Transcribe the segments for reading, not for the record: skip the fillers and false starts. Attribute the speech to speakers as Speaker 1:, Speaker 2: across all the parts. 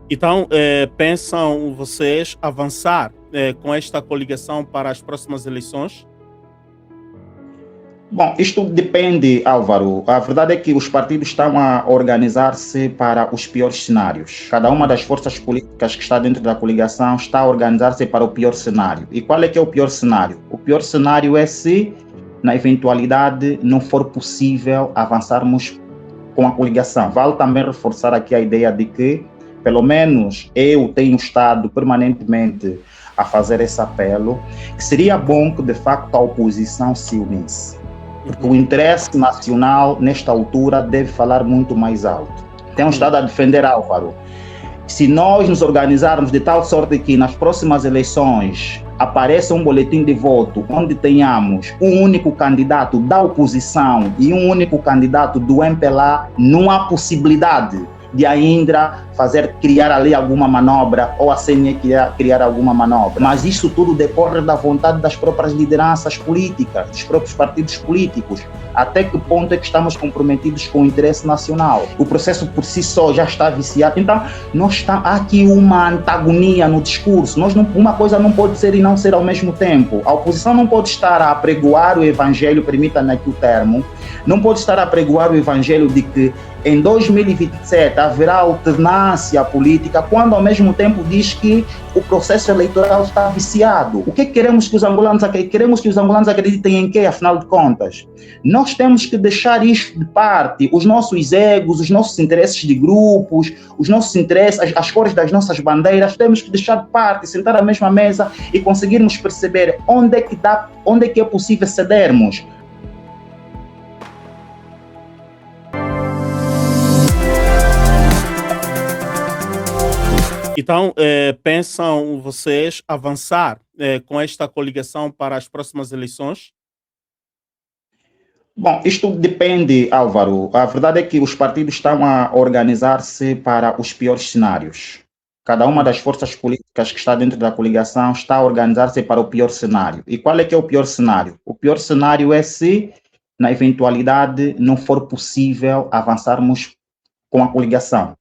Speaker 1: Então, pensam vocês avançar com esta coligação para as próximas eleições?
Speaker 2: Bom, isto depende, Álvaro. A verdade é que os partidos estão a organizar-se para os piores cenários. Cada uma das forças políticas que está dentro da coligação está a organizar-se para o pior cenário. E qual é que é o pior cenário? O pior cenário é se, na eventualidade, não for possível avançarmos com a coligação. Vale também reforçar aqui a ideia de que, pelo menos, eu tenho estado permanentemente a fazer esse apelo, que seria bom que, de facto, a oposição se unisse. Porque o interesse nacional, nesta altura, deve falar muito mais alto. Tenho estado a defender, Álvaro. Se nós nos organizarmos de tal sorte que nas próximas eleições apareça um boletim de voto onde tenhamos um único candidato da oposição e um único candidato do MPLA, não há possibilidade de a Indra criar ali alguma manobra ou a CNE criar alguma manobra. Mas isso tudo decorre da vontade das próprias lideranças políticas, dos próprios partidos políticos. Até que ponto é que estamos comprometidos com o interesse nacional? O processo por si só já está viciado. Então, há aqui uma antagonia no discurso. Uma coisa não pode ser e não ser ao mesmo tempo. A oposição não pode estar a apregoar o evangelho, permita-me aqui o termo, não pode estar a apregoar o evangelho de que em 2027 haverá alternância política, quando ao mesmo tempo diz que o processo eleitoral está viciado. O que queremos que os angolanos acreditem? Queremos que os angolanos acreditem em quê, afinal de contas? Nós temos que deixar isto de parte, os nossos egos, os nossos interesses de grupos, os nossos interesses, as cores das nossas bandeiras, temos que deixar de parte, sentar à mesma mesa e conseguirmos perceber onde é que é possível cedermos.
Speaker 1: Então, pensam vocês avançar com esta coligação para as próximas eleições?
Speaker 2: Bom, isto depende, Álvaro. A verdade é que os partidos estão a organizar-se para os piores cenários. Cada uma das forças políticas que está dentro da coligação está a organizar-se para o pior cenário. E qual é que é o pior cenário? O pior cenário é se, na eventualidade, não for possível avançarmos com a coligação.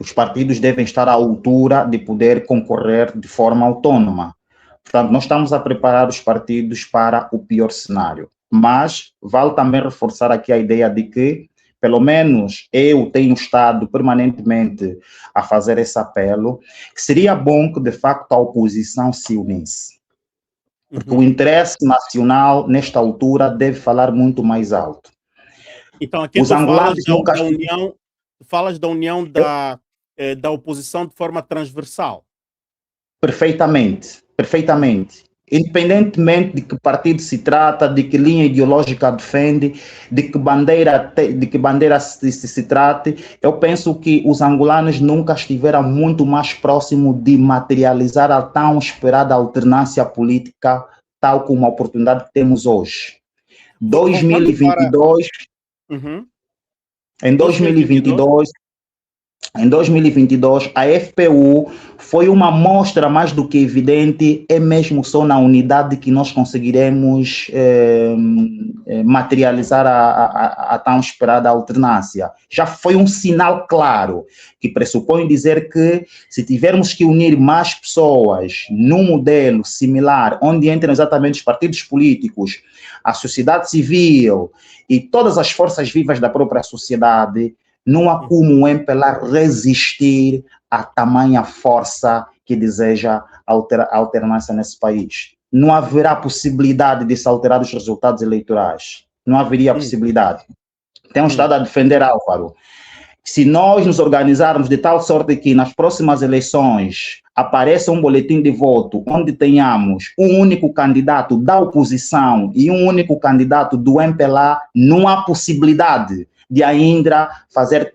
Speaker 2: Os partidos devem estar à altura de poder concorrer de forma autônoma. Portanto, nós estamos a preparar os partidos para o pior cenário. Mas vale também reforçar aqui a ideia de que, pelo menos eu tenho estado permanentemente a fazer esse apelo, que seria bom que, de facto, a oposição se unisse. Porque o interesse nacional, nesta altura, deve falar muito mais alto.
Speaker 1: Então, aqui
Speaker 2: Os
Speaker 1: tu falas
Speaker 2: angolanos nunca...
Speaker 1: da união da oposição de forma transversal.
Speaker 2: Perfeitamente, perfeitamente. Independentemente de que partido se trata, de que linha ideológica defende, de que bandeira se trate, eu penso que os angolanos nunca estiveram muito mais próximos de materializar a tão esperada alternância política, tal como a oportunidade que temos hoje. 2022, em 2022, em 2022, a FPU foi uma mostra mais do que evidente, é mesmo só na unidade que nós conseguiremos materializar a tão esperada alternância. Já foi um sinal claro, que pressupõe dizer que se tivermos que unir mais pessoas num modelo similar, onde entram exatamente os partidos políticos, a sociedade civil e todas as forças vivas da própria sociedade, não há como o MPLA resistir à tamanha força que deseja a alternância nesse país. Não haverá possibilidade de se alterar os resultados eleitorais. Não haveria possibilidade. Tenho estado a defender, Álvaro. Se nós nos organizarmos de tal sorte que nas próximas eleições apareça um boletim de voto onde tenhamos um único candidato da oposição e um único candidato do MPLA, não há possibilidade de a Indra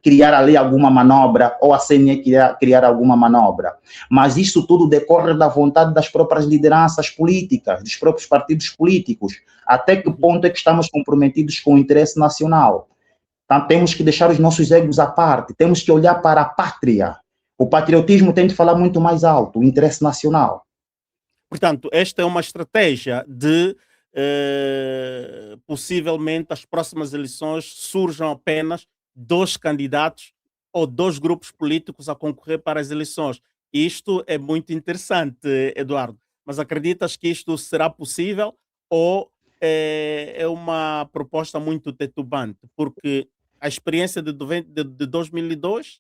Speaker 2: criar ali alguma manobra ou a CNE criar alguma manobra. Mas isso tudo decorre da vontade das próprias lideranças políticas, dos próprios partidos políticos. Até que ponto é que estamos comprometidos com o interesse nacional? Então, temos que deixar os nossos egos à parte, temos que olhar para a pátria. O patriotismo tem de falar muito mais alto, o interesse nacional.
Speaker 1: Portanto, esta é uma estratégia de possivelmente as próximas eleições surjam apenas 2 candidatos ou dois grupos políticos a concorrer para as eleições. Isto é muito interessante, Eduardo. Mas acreditas que isto será possível ou é uma proposta muito titubante? Porque a experiência de 2002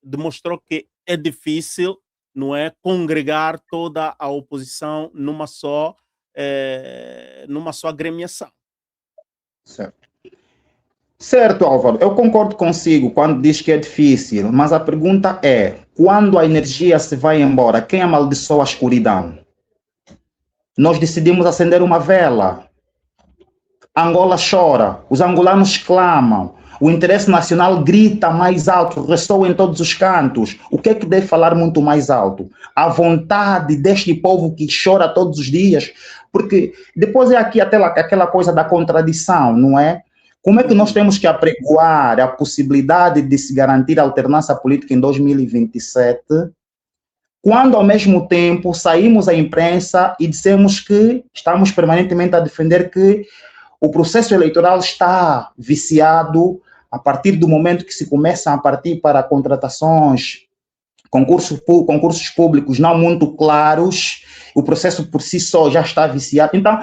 Speaker 1: demonstrou que é difícil, não é, congregar toda a oposição numa só agremiação.
Speaker 2: Certo. Certo, Álvaro, eu concordo consigo quando diz que é difícil, mas a pergunta é: quando a energia se vai embora, quem amaldiçoa a escuridão? Nós decidimos acender uma vela. Angola chora, os angolanos clamam, o interesse nacional grita mais alto, ressoa em todos os cantos. O que é que deve falar muito mais alto? A vontade deste povo que chora todos os dias, porque depois é aqui aquela coisa da contradição, não é? Como é que nós temos que apregoar a possibilidade de se garantir a alternância política em 2027, quando ao mesmo tempo saímos à imprensa e dissemos que estamos permanentemente a defender que o processo eleitoral está viciado a partir do momento que se começam a partir para contratações, concursos públicos não muito claros, o processo por si só já está viciado. Então,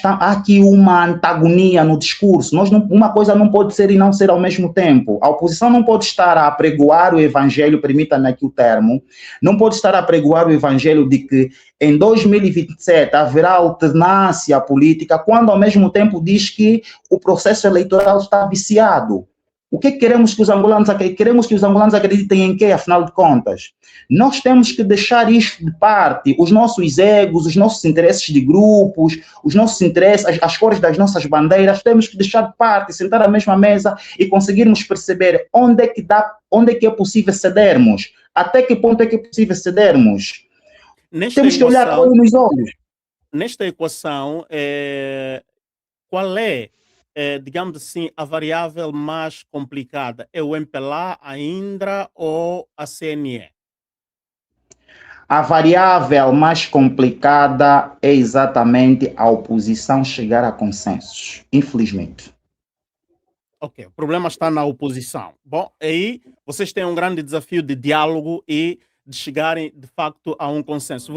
Speaker 2: há aqui uma antagonia no discurso. Uma coisa não pode ser e não ser ao mesmo tempo. A oposição não pode estar a apregoar o evangelho, permita-me aqui o termo, não pode estar a apregoar o evangelho de que em 2027 haverá alternância política, quando ao mesmo tempo diz que o processo eleitoral está viciado. O que queremos que os angolanos acreditem? Queremos que os angolanos acreditem em quê, afinal de contas? Nós temos que deixar isto de parte, os nossos egos, os nossos interesses de grupos, os nossos interesses, as cores das nossas bandeiras, temos que deixar de parte, sentar à mesma mesa e conseguirmos perceber onde é que é possível cedermos, até que ponto é que é possível cedermos. Temos que olhar olho nos olhos.
Speaker 1: Nesta equação, qual é, digamos assim, a variável mais complicada? É o MPLA, a Indra ou a CNE?
Speaker 2: A variável mais complicada é exatamente a oposição chegar a consensos, infelizmente.
Speaker 1: Ok, o problema está na oposição. Bom, aí vocês têm um grande desafio de diálogo e de chegarem, de facto, a um consenso.